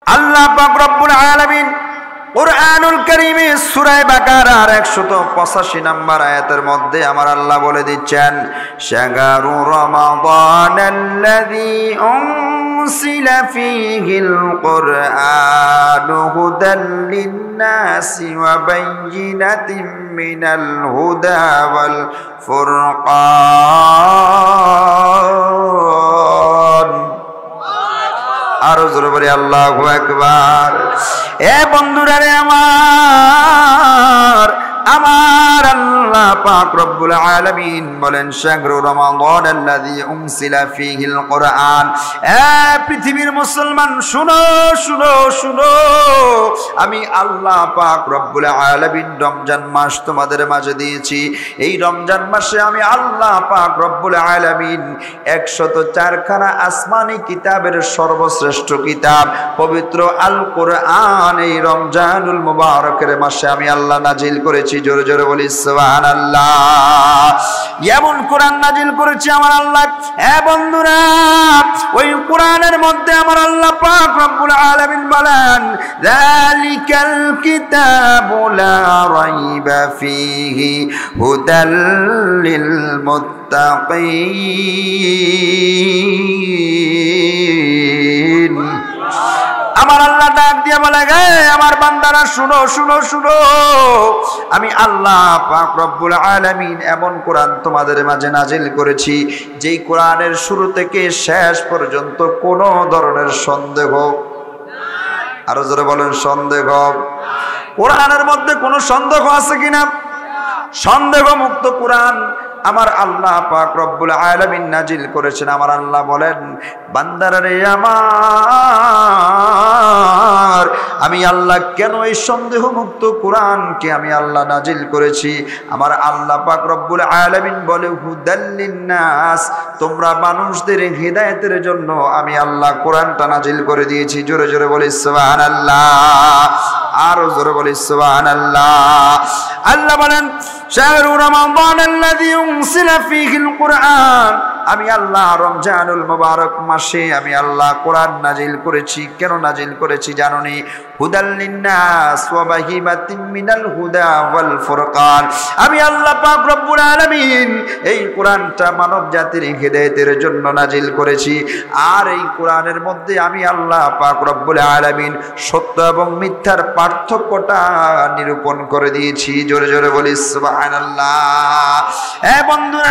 আল্লাহ পাক রব্বুল আলামিন কুরআনুল কারীমে সূরা বাকারার 185 নম্বর আয়াতের মধ্যে আমার আল্লাহ বলে দিচ্ছেন, শাহরু রমাদানাল্লাযী উনসিলা ফীহিল কুরআনু হুদাল লিন-নাসি ওয়া বায়্যিনাতিন মিনাল হুদা ওয়াল ফুরকান। আরো জোরে বলি আল্লাহু আকবার। এ বন্ধুরা রে আমার আল্লাহ পাক রব্বুল আলামিন বলেন, শাহরু রমাদানাল্লাযী উনসিলা ফীহিল কুরআন। এ পৃথিবীর মুসলমান শুনো শুনো শুনো, আমি আল্লাহ পাক রব্বুল আলামিন রমজান মাস তোমাদের মাঝে দিয়েছি। এই রমজান মাসে আমি আল্লাহ পাক রব্বুল আলামিন 104 খানা আসমানি কিতাবের সর্বশ্রেষ্ঠ কিতাব পবিত্র আল কোরআন এই রমজানুল মুবারকের মাসে আমি আল্লাহ নাজিল করেছি। জোরে জোরে বলি সুবহানাল্লাহ। এমন কোরআন নাজিল করেছি আমার আল্লাহ। এ বন্ধুরা, ওই কোরআনের মধ্যে আমার আল্লাহ পাক রব্বুল আলামিন বলেন, যালিকাল কিতাবু লা রাইবা ফীহি হুদাল লিল মুত্তাকিন। আমার আল্লাহ ডাক দিয়ে বলে, গে আমার বান্দারা শুনো শুনো শুনো, আমি আল্লাহ পাক রব্বুল আলামিন এমন কোরআন তোমাদের মাঝে নাজিল করেছি যেই কোরআনের শুরু থেকে শেষ পর্যন্ত কোনো ধরনের সন্দেহ, আরো জোরে বলেন সন্দেহ, কোরআনের মধ্যে কোনো সন্দেহ আছে কিনা? সন্দেহ মুক্ত কোরআন আমার আল্লাহ পাক রব্বুল আলামিন নাজিল করেছেন। আমার আল্লাহ বলেন, বান্দারা রে আমার, আমি আল্লাহ কেন এই সন্দেহ মুক্ত কোরআনকে আমি আল্লাহ নাজিল করেছি? আমার আল্লাহ পাক রব্বুল আলামিন বলে, হুদাল লিন-নাস, তোমরা মানুষদের হিদায়াতের জন্য আমি আল্লাহ কোরআনটা নাজিল করে দিয়েছি। জোরে জোরে বলি সুবহানাল্লাহ, আরো জোরে বলি সুবহানাল্লাহ। আল্লাহ বলেন, শাহরু রমাদানাল্লাযী উনসিলা ফীহিল কুরআন, আমি আল্লাহ রমজানুল মুবারক মাসে আমি আল্লাহ কোরআন নাজিল করেছি। কেন নাজিল করেছি জানোনি? হুদাল লিন-নাস ওয়া বাহিমাতিন মিনাল হুদা ওয়াল ফুরকান। আমি আল্লাহ পাক রব্বুল আলামিন এই কোরআনটা মানব জাতির হিদায়াতের জন্য নাজিল করেছি। আর এই কোরআনের মধ্যে আমি আল্লাহ পাক রব্বুল আলামিন সত্য এবং মিথ্যার পার্থক্যটা নিরূপণ করে দিয়েছি। জোরে জোরে বলি সুবহানাল্লাহ। এ বন্ধুরা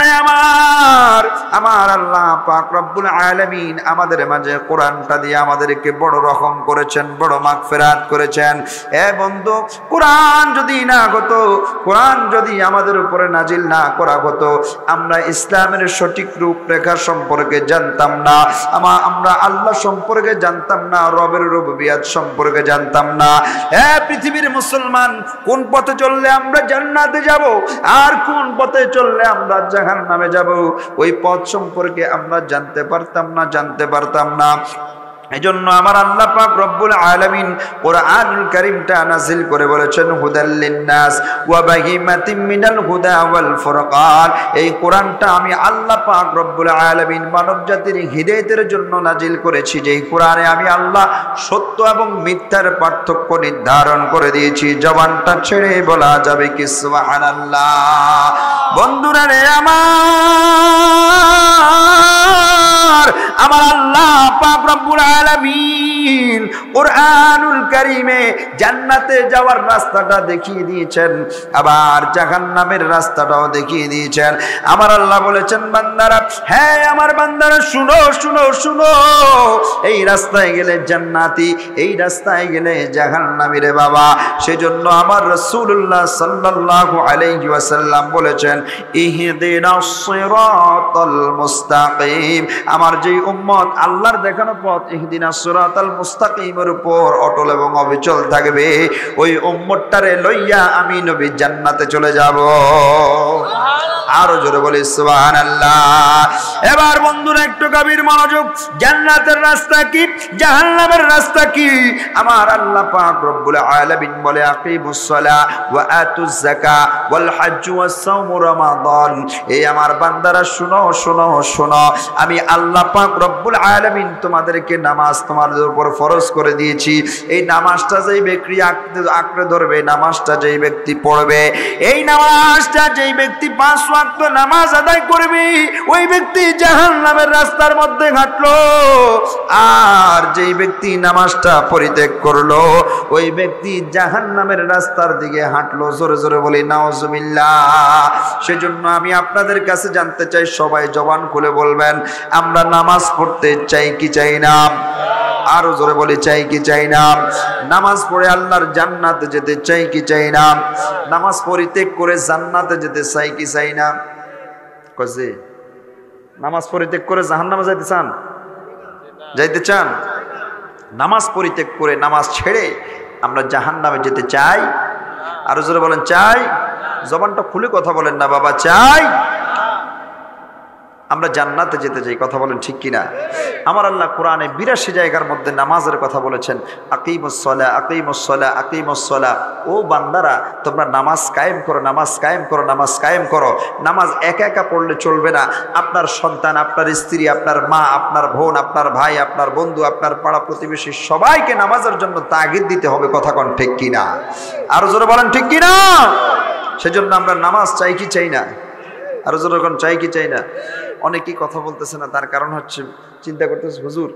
আমার আল্লাহ পাক রব্বুল আলামিন আমাদের মাঝে কোরআনটা দিয়ে আমাদেরকে বড় রহম করেছেন, বড় মাগফিরাত করেছেন। এ বন্ধু, কোরআন যদি না হতো, কোরআন যদি আমাদের উপরে নাজিল না করা হতো, আমরা ইসলামের সঠিক রূপরেখা সম্পর্কে জানতাম না, আমরা আল্লাহ সম্পর্কে জানতাম না, রবের রুবুবিয়ত সম্পর্কে জানতাম না। এ পৃথিবীর মুসলমান, কোন পথে চললে আমরা জান্নাতে যাব আর কোন পথে চললে আমরা জাহান্নামে যাব, ওই পথ সম্পর্কে আমরা জানতে পারতাম না। এজন্য আমার আল্লাহ পাক রব্বুল আলামিন কোরআনুল কারীমটা নাযিল করে বলেছেন, হুদাল লিন-নাস ওয়া বাহিমাতিন মিনাল হুদা ওয়াল ফুরকান। এই কোরআনটা আমি আল্লাহ পাক রব্বুল আলামিন মানব জাতির হিদায়াতের জন্য নাযিল করেছি, যেই কোরআনে আমি আল্লাহ সত্য এবং মিথ্যার পার্থক্য নির্ধারণ করে দিয়েছি। জবানটা ছেড়ে বলা যাবে কি সুবহানাল্লাহ। বন্ধুরা রে আমার আল্লাহ পাক রব্বুল আলামিন কোরআনুল কারীমে জান্নাতে যাওয়ার রাস্তাটা দেখিয়ে দিয়েছেন, আবার জাহান্নামের রাস্তাটাও দেখিয়ে দিয়েছেন। আমার আল্লাহ বলেছেন, বান্দারা, হ্যাঁ আমার বান্দারা শুনো শুনো শুনো, এই রাস্তায় গেলে জান্নাতি, এই রাস্তায় গেলে জাহান্নামী রে বাবা। সেজন্য আমার রাসূলুল্লাহ সাল্লাল্লাহু আলাইহি ওয়াসাল্লাম বলেছেন, ইহদিনাস সিরাতাল মুস্তাকিম। আমার যেই উম্মত আল্লাহর দেখানো পথ ইহদিনাস সিরাতাল মুস্তাকিমের উপর অটল এবং অবিচল থাকবে, ওই উম্মতটারে লইয়া আমি নবী জান্নাতে চলে যাব। আরো জোরে বলি সুবহানাল্লাহ। এবার বন্ধুরা একটু গভীর মনোযোগ। জান্নাতের রাস্তা কি, জাহান্নামের রাস্তা কি? আমার আল্লাহ পাক রব্বুল আলামিন বলে আকিমুস সালাহ ওয়া আতুজ যাকাত ওয়াল হজ্জ ওয়াস সাওম রমাদান। এই আমার বান্দারা শুনো শুনো শুনো, আমি আল্লাহ পাক রব্বুল আলামিন তোমাদেরকে নামাজ তোমাদের উপর ফরজ করে দিয়েছি। এই নামাজটা যেই ব্যক্তি আঁকড়ে ধরবে, নামাজটা যেই ব্যক্তি পড়বে, এই নামাজটা যেই ব্যক্তি 5 ওয়াক্ত নামাজ আদায় করবে, ওই ব্যক্তি জাহান্নামের রাস্তার মধ্যে হাঁটলো। আর যেই ব্যক্তি নামাজটা পরিত্যাগ করলো, ওই ব্যক্তি জাহান্নামের রাস্তার দিকে হাঁটলো। জোরে জোরে বলি নাউজুবিল্লাহ। সেজন্য আমি আপনাদের কাছে জানতে চাই, সবাই জবান খুলে বলবেন, আমরা নামাজ পড়তে চাই কি চাই না? আরো জোরে বলি চাই কি চাই না? নামাজ পড়ে আল্লাহর জান্নাতে যেতে চাই কি চাই না? নামাজ পরিত্যাগ করে জান্নাতে যেতে চাই কি চাই না? কইছে নামাজ পরিত্যাগ করে জাহান্নামে যাইতে চান? যাইতে চান? নামাজ পরিত্যাগ করে, নামাজ ছেড়ে আমরা জাহান্নামে যেতে চাই? আরো জোরে বলেন চাই। জবানটা খুলে কথা বলেন না বাবা, চাই। আমরা জান্নাতে যেতে চাই, কথা বলেন ঠিক কিনা? আমার আল্লাহ কোরআনে 82 জায়গার মধ্যে নামাজের কথা বলেছেন। আকিমুস সালাহ, আকিমুস সালাহ, আকিমুস সালাহ। ও বান্দারা, তোমরা নামাজ কায়েম করো, নামাজ কায়েম করো, নামাজ কায়েম করো। নামাজ একা একা পড়লে চলবে না। আপনার সন্তান, আপনার স্ত্রী, আপনার মা, আপনার বোন, আপনার ভাই, আপনার বন্ধু, আপনার পাড়া প্রতিবেশী সবাইকে নামাজের জন্য তাগিদ দিতে হবে, কথা কোন ঠিক কিনা? আরো জোরে বলেন ঠিক কিনা? সেজন্য আমরা নামাজ চাই কি চাই না? আরো জোরে কোন চাই কি চাই না? অনেকেই কথা বলতেছে না, তার কারণ হচ্ছে চিন্তা করতেছে, হুজুর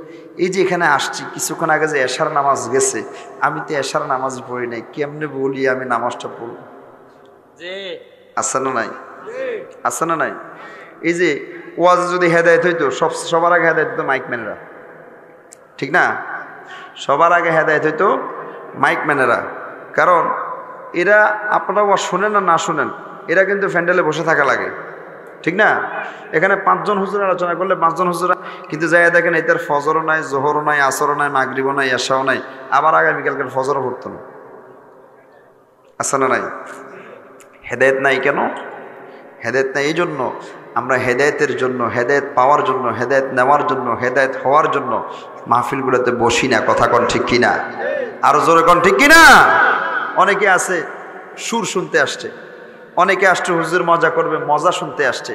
এই যে এখানে আসছি, কিছুক্ষণ আগে যে এশার নামাজ গেছে, আমি তো এশার নামাজ পড়ি নাই, কেমনে বলি আমি নামাজটা পড়ব? আছে না নাই? আছে না নাই? এই যে ওয়াজ যদি হেদায়েত হইতো, সবার আগে হেদায়েত হইতো মাইক ম্যানেরা, ঠিক না? সবার আগে হেদায়েত হইতো মাইক ম্যানেরা। কারণ এরা, আপনারা ওয়াজ শোনেন না শোনেন, এরা কিন্তু প্যান্ডেলে বসে থাকা লাগে, ঠিক না? এখানে 5 জন হুজুর আলোচনা করলে 5 জন হুজুর, কিন্তু যাই দেখেন এটার ফজরও নাই, জোহরও নাই, আসরও নাই, মাগরিবও নাই, এশাও নাই, আবার আগামীকালকের ফজরও পড়তো না। আছে না নাই? হেদায়েত নাই কেন? হেদায়েত নাই এই জন্য আমরা হেদায়েতের জন্য, হেদায়েত পাওয়ার জন্য, হেদায়েত নেওয়ার জন্য, হেদায়েত হওয়ার জন্য মাহফিলগুলোতে বসি না, কথা কন ঠিক কিনা? আরো জোরে কন ঠিক কিনা? অনেকে আছে সুর শুনতে আসছে, অনেকে আসছে হুজুর মজা করবে, মজা শুনতে আসছে,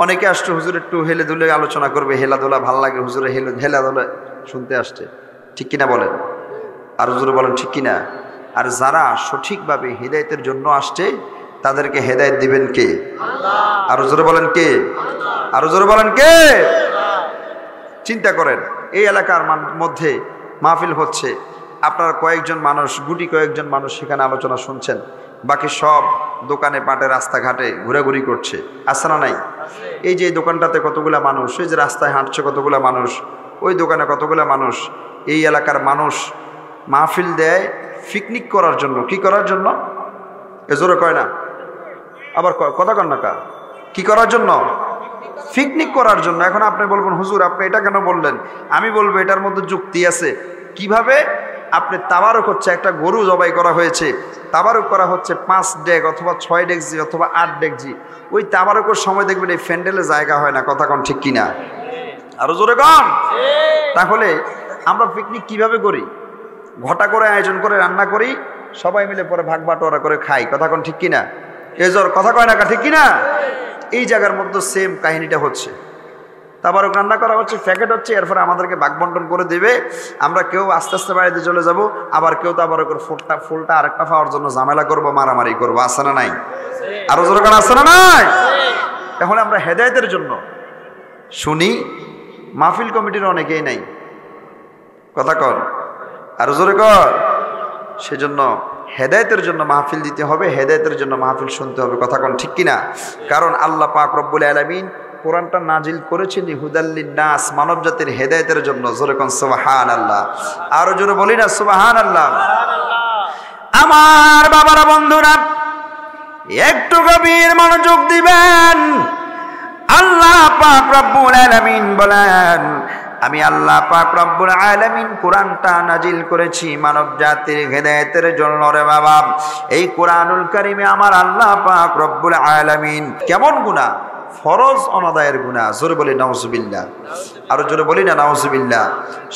অনেকে আসছে হুজুর একটু হেলে দুলে আলোচনা করবে, হেলাধুলা ভাল লাগে হুজুরে, হেলাধুলা শুনতে আসছে, ঠিক কিনা বলেন? আর হুজুরে বলেন ঠিক কিনা? আর যারা সঠিকভাবে হেদায়েতের জন্য আসছে, তাদেরকে হেদায়েত দিবেন কে? আর হুজুরে বলেন কে? আর হুজুরে বলেন কে? চিন্তা করেন, এই এলাকার মধ্যে মাহফিল হচ্ছে, আপনার কয়েকজন মানুষ, গুটি কয়েকজন মানুষ সেখানে আলোচনা শুনছেন, বাকি সব দোকানে পাটে রাস্তাঘাটে ঘোরাঘুরি করছে, আছে না নাই? এই যে দোকানটাতে কতগুলা মানুষ, এই যে রাস্তায় হাঁটছে কতগুলা মানুষ, ওই দোকানে কতগুলা মানুষ। এই এলাকার মানুষ মাহফিল দেয় পিকনিক করার জন্য। কি করার জন্য? এজোরে কয় না, আবার কথা কন না কা? কি করার জন্য? পিকনিক করার জন্য। এখন আপনি বলবেন হুজুর আপনি এটা কেন বললেন? আমি বলবো এটার মধ্যে যুক্তি আছে। কিভাবে? আপনি তাবারক হচ্ছে, একটা গরু জবাই করা হয়েছে, তাবারক করা হচ্ছে 5 ডেক অথবা 6 ডেকজি অথবা 8 ডেকজি। ওই তাবারকের সময় দেখবেন এই ফ্যান্ডেলে জায়গা হয় না, কথা কন ঠিক কিনা? আরো জোরে কন। তাহলে আমরা পিকনিক কিভাবে করি? ঘটা করে আয়োজন করে রান্না করি, সবাই মিলে পরে ভাগ বাটোয়ারা করে খাই, কথা কন ঠিক কিনা? এজোর কথা কয় না কা, ঠিক কিনা? এই জায়গার মধ্যে সেম কাহিনীটা হচ্ছে। তাবারক রান্না করা হচ্ছে, প্যাকেট হচ্ছে, এরপরে আমাদেরকে ভাগ বন্টন করে দেবে। আমরা কেউ আস্তে আস্তে বাড়িতে চলে যাব, আবার কেউ তাবারকের ফুলটা আরেকটা পাওয়ার জন্য ঝামেলা করবো, মারামারি করবো, আছে না নাই? আরো জোরে কারণ আছে না নাই? তাহলে আমরা হেদায়েতের জন্য শুনি, মাহফিল কমিটির অনেকেই নাই, কথা কর, আরো জোরে কর। সেজন্য হেদায়েতের জন্য মাহফিল দিতে হবে, হেদায়েতের জন্য মাহফিল শুনতে হবে, কথা কন ঠিক কিনা? কারণ আল্লাহ পাক রব্বুল আলামিন কোরআনটা নাজিল করেছেন হুদাল্লিন নাস, মানব জাতির হেদায়েতের জন্য। জোরে কোন সুবহানাল্লাহ। আরো জোরে বলি না সুবহানাল্লাহ। আমার বাবারা, বন্ধুরা, একটু গভীর মনোযোগ দিবেন। আল্লাহ পাক রব্বুল আলামিন বলেন, আমি আল্লাহ পাক রব্বুল আলামিন কোরআনটা নাজিল করেছি মানব জাতির হেদায়েতের জন্য রে বাবা। এই কোরআনুল কারীমে আমার আল্লাহ পাক রব্বুল আলামিন কেমন গুনাহ, ফরজ অনাদায়ের গুনাহ, জোরে বলি নাউজুবিল্লাহ, আরো জোরে বলি না নাউজুবিল্লাহ।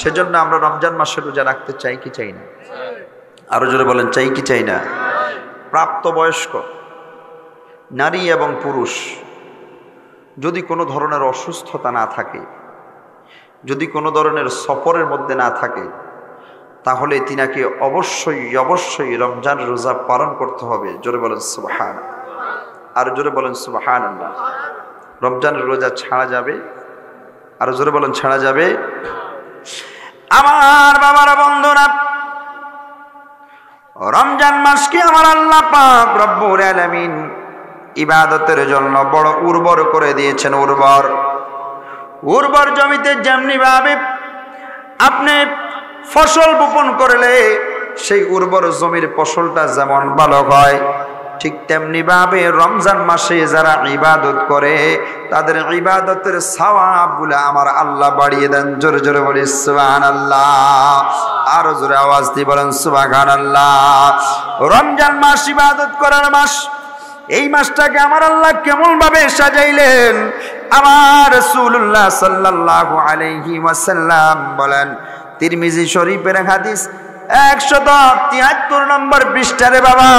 সেজন্য আমরা রমজান মাসে রোজা রাখতে চাই কি চাই না? আরো জোরে বলেন চাই কি চাই না? প্রাপ্তবয়স্ক নারী এবং পুরুষ যদি কোনো ধরনের অসুস্থতা না থাকে, যদি কোনো ধরনের সফরের মধ্যে না থাকে, তাহলে তিনাকে অবশ্যই রমজান রোজা পালন করতে হবে। জোরে বলেন সুবহান, আর জোরে বলেন সুবহানাল্লাহ। রমজানের রোজা ছাড়া যাবে? আর জোরে বলেন ছাড়া যাবে? আমার বাবারা বন্ধুরা, রমজান মাসকে আমার আল্লাহ পাক রব্বুল আলামিন ইবাদতের জন্য বড় উর্বর করে দিয়েছেন। উর্বর জমিতে যেমনি ভাবে আপনি ফসল বপন করলে সেই উর্বর জমির ফসলটা যেমন ভালো হয়, ঠিক তেমনি ভাবে রমজান মাসে যারা ইবাদত করে তাদের ইবাদতের সওয়াবগুলো আমার আল্লাহ বাড়িয়ে দেন। জোরে জোরে বলি সুবহানাল্লাহ, আর জোরে আওয়াজ দিয়ে বলেন সুবহানাল্লাহ। রমজান মাস ইবাদত করার মাস। এই মাসটাকে আমার আল্লাহ কেমন ভাবে সাজাইলেন, আমার রাসূলুল্লাহ সাল্লাল্লাহু আলাইহি ওয়াসাল্লাম বলেন, তিরমিজি শরীফের হাদিস 173 নম্বর পৃষ্ঠারে বাবা,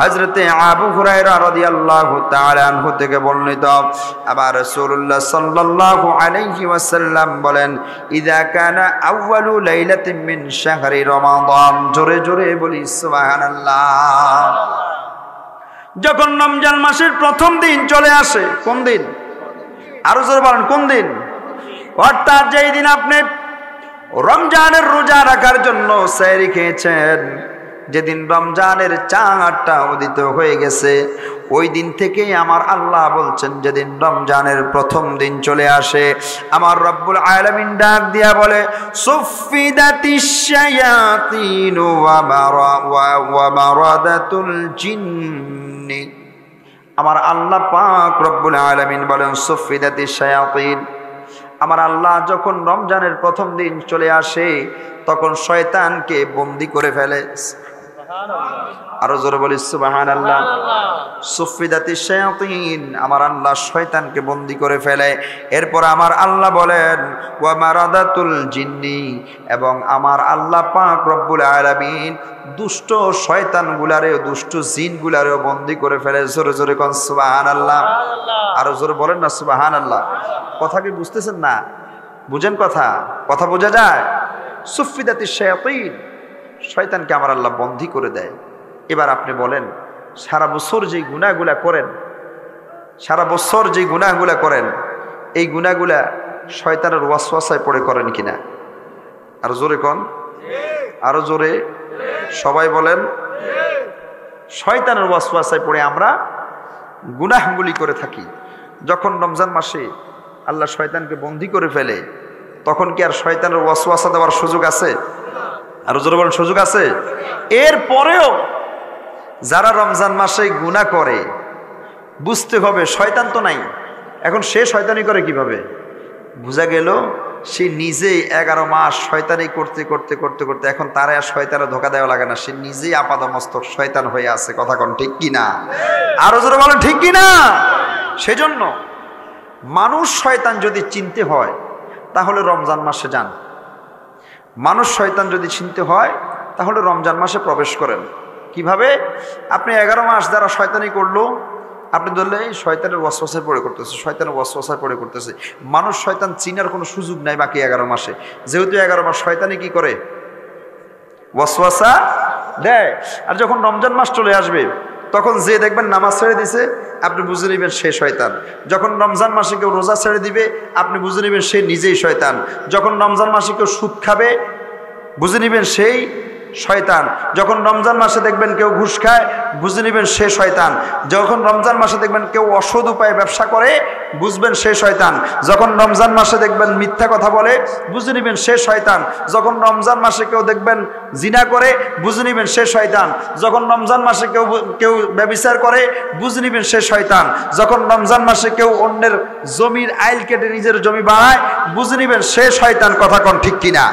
হযরতে আবু হুরায়রা রাদিয়াল্লাহু তাআলা আনহু থেকে বর্ণিত, আবার রাসূলুল্লাহ সাল্লাল্লাহু আলাইহি ওয়াসাল্লাম বলেন, ইযা কানা আউয়ালু লাইলাতিন মিন শাহরি রমাদান, জোরে জোরে বলি সুবহানাল্লাহ। যখন রমজান মাসের প্রথম দিন চলে আসে, কোন দিন? আরো জোরে বলেন কোন দিন? অর্থাৎ যেই দিন আপনি রমজানের রোজা রাখার জন্য সেহরি খেয়েছেন, যেদিন রমজানের চাঁদটা উদিত হয়ে গেছে, ওই দিন থেকেই আমার আল্লাহ বলছেন, যেদিন রমজানের প্রথম দিন চলে আসে, আমার রব্বুল আলামিন ডাক দিয়া বলে, সুফিদাতিশ শায়াতিন ওয়া মারাদাতুল জিন্নি। আমার আল্লাহ পাক রব্বুল আলামিন বলেন, সুফিদাতিশ শায়াতিন, আমার আল্লাহ যখন রমজানের প্রথম দিন চলে আসে তখন শয়তানকে বন্দী করে ফেলে। আরো জোরে বলি সুবহানাল্লাহ। সুফিদাতিশ শায়াতিন, আমার আল্লাহ শয়তানকে বন্দী করে ফেলে। এরপর আমার আল্লাহ বলেন, ওয়া মারাদাতুল জিন্নি, এবং আমার আল্লাহ পাক রব্বুল আলামিন দুষ্ট শয়তানগুলারেও, দুষ্ট জিনগুলারেও বন্দী করে ফেলে। জোরে জোরে কোন সুবহানাল্লাহ, আরো জোরে বলেন না সুবহানাল্লাহ। কথা কি বুঝতেছেন না? বুঝেন কথা? কথা বোঝা যায়? সুফিদাতিশ শায়াতিন, শয়তানকে আমার আল্লাহ বন্দী করে দেয়। এবার আপনি বলেন, সারা বছর যে গুনাহগুলা করেন, সারা বছর যে গুনাহগুলা করেন, এই গুনাহগুলা শয়তানের ওয়াসওয়াসায় পড়ে করেন কিনা? আরো জোরে কোন, আরো জোরে সবাই বলেন। শয়তানের ওয়াসওয়াসায় পড়ে আমরা গুনাহগুলি করে থাকি। যখন রমজান মাসে আল্লাহ শয়তানকে বন্দী করে ফেলে, তখন কি আর শয়তানের ওয়াসওয়াসা দেওয়ার সুযোগ আছে? আর জোরে বলেন সুযোগ আছে? এরপরেও যারা রমজান মাসে গুনাহ করে, বুঝতে হবে শয়তান তো নাই, এখন সে শয়তানি করে কিভাবে? বুঝা গেল সে নিজেই 11 মাস শয়তানি করতে করতে করতে করতে এখন তারা আর শয়তানে ধোকা দেওয়া লাগে না, সে নিজেই আপাদমস্তক শয়তান হয়ে আছে। কথা কোন ঠিক কিনা? আরো জোরে বলেন ঠিক কিনা? সেজন্য মানুষ শয়তান যদি চিনতে হয় তাহলে রমজান মাসে যান। মানুষ শয়তান যদি চিনতে হয় তাহলে রমজান মাসে প্রবেশ করেন। কিভাবে? আপনি 11 মাস যারা শয়তানি করলো, আপনি ধরলে শয়তানের ওয়াসওয়াসায় পড়ে করতেছে, শয়তানের ওয়াসওয়াসায় পড়ে করতেছে। মানুষ শয়তান চিনার কোনো সুযোগ নাই বাকি 11 মাসে, যেহেতু 11 মাস শয়তানি কি করে? ওয়াসওয়াসা দেয়। আর যখন রমজান মাস চলে আসবে তখন যে দেখবেন নামাজ ছেড়ে দিছে, আপনি বুঝে নেবেন সে শয়তান। যখন রমজান মাসে কেউ রোজা ছেড়ে দিবে, আপনি বুঝে নেবেন সে নিজেই শয়তান। যখন রমজান মাসে কেউ সুদ খাবে, বুঝে নেবেন সেই শয়তান। যখন রমজান মাসে দেখবেন কেউ ঘুষ খায়, বুঝে নেবেন সে শয়তান। যখন রমজান মাসে দেখবেন কেউ অসৎ উপায়ে ব্যবসা করে, বুঝবেন সে শয়তান। যখন রমজান মাসে দেখবেন মিথ্যা কথা বলে, বুঝে নেবেন সে শয়তান। যখন রমজান মাসে কেউ দেখবেন জিনা করে, বুঝে নেবেন সে শয়তান। যখন রমজান মাসে কেউ ব্যভিচার করে, বুঝে নেবেন সে শয়তান। যখন রমজান মাসে কেউ অন্যের জমির আইল কেটে নিজের জমি বাড়ায়, বুঝে নেবেন সে শয়তান। কথা কোন ঠিক কিনা?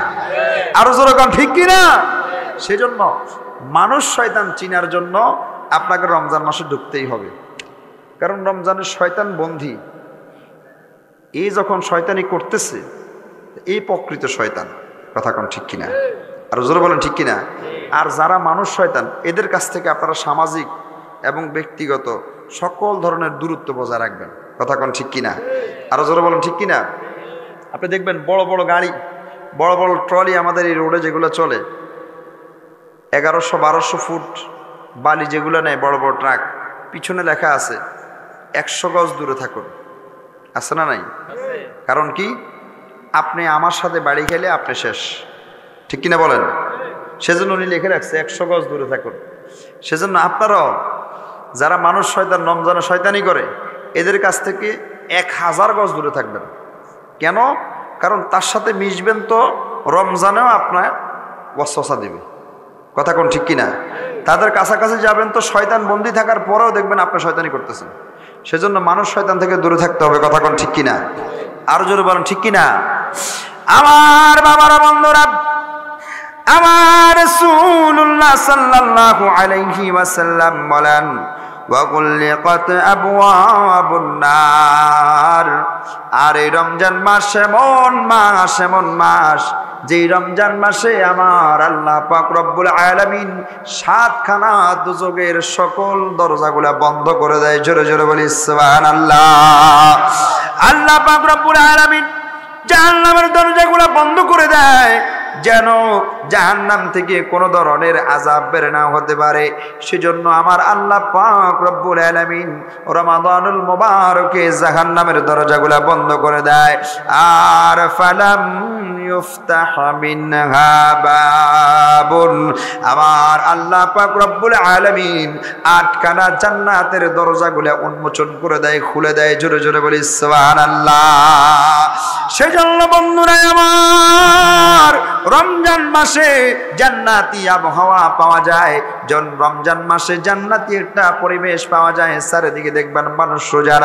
আরো জোরে কোন ঠিক কিনা? সেজন্য মানুষ শয়তান চিনার জন্য আপনাকে রমজান মাসে ঢুকতেই হবে, কারণ রমজানের শয়তান বন্ধী। এই যখন শয়তানি করতেছে, এই প্রকৃত শয়তান। কথা কোন ঠিক কিনা? আরো জোরে বলেন ঠিক কিনা? আর যারা মানুষ শয়তান, এদের কাছ থেকে আপনারা সামাজিক এবং ব্যক্তিগত সকল ধরনের দূরত্ব বজায় রাখবেন। কথা কোন ঠিক কিনা? আরো জোরে বলেন ঠিক কিনা? আপনি দেখবেন বড় বড় গাড়ি, বড় বড় ট্রলি আমাদের এই রোডে যেগুলো চলে, 1100-1200 ফুট বালি যেগুলো নেয়, বড় বড় ট্রাক, পিছনে লেখা আছে 100 গজ দূরে থাকুন। আছে না নাই? কারণ কি? আপনি আমার সাথে বাড়ি খেলে আপনি শেষ। ঠিক কিনা বলেন? সেজন্য উনি লিখে রাখছে 100 গজ দূরে থাকুন। সেজন্য আপনারাও যারা মানুষ শয়তান, রমজানে শয়তানি করে, এদের কাছ থেকে 1000 গজ দূরে থাকবেন। কেন? কারণ তার সাথে মিশবেন তো রমজানেও আপনার ওয়াসওয়াসা দিবে। কথা কোন ঠিক কিনা? তাদের কাছাকাছি যাবেন তো শয়তান বন্দী থাকার পরেও দেখবেন আপনি শয়তানি করতেছেন। সেজন্য মানুষ শয়তান থেকে দূরে থাকতে হবে। কথা কোন ঠিক কিনা? আরো জোরে বলেন ঠিক কিনা? আমার বাবারা, বন্ধুরা, আমার রাসূলুল্লাহ সাল্লাল্লাহু আলাইহি ওয়াসাল্লাম বলেন, ওয়াগুলিকাত আবওয়াবুন নার। আর এই রমজান মাস এমন মাস, যেই রমজান মাসে আমার আল্লাহ পাক রব্বুল আলামিন 7খানা দুজকের সকল দরজাগুলা বন্ধ করে দেয়। জোরে জোরে বলি সুবহানাল্লাহ। আল্লাহ পাক রব্বুল আলামিন জাহান্নামের দরজাগুলা বন্ধ করে দেয়, যেন জাহান্নাম থেকে কোনো ধরনের আযাব বের না হতে পারে। সেজন্য আমার আল্লাহ পাক রব্বুল আলামিন রমাদানুল মুবারকে জাহান্নামের দরজাগুলা বন্ধ করে দেয়। আর ফালাম ইফতাহ মিনহা বাবুন, আমার আল্লাহ পাক রব্বুল আলামিন 8খানা জান্নাতের দরজাগুলা উন্মোচন করে দেয়, খুলে দেয়। জোরে জোরে বলি সুবহানাল্লাহ। সেজন্য বন্ধুরা আমার, রমজান মাসে জান্নাতি আবহাওয়া পাওয়া যায়। রমজান মাসে জান্নাতি একটা পরিবেশ পাওয়া যায়। চারিদিকে দেখবেন মানুষ রোজা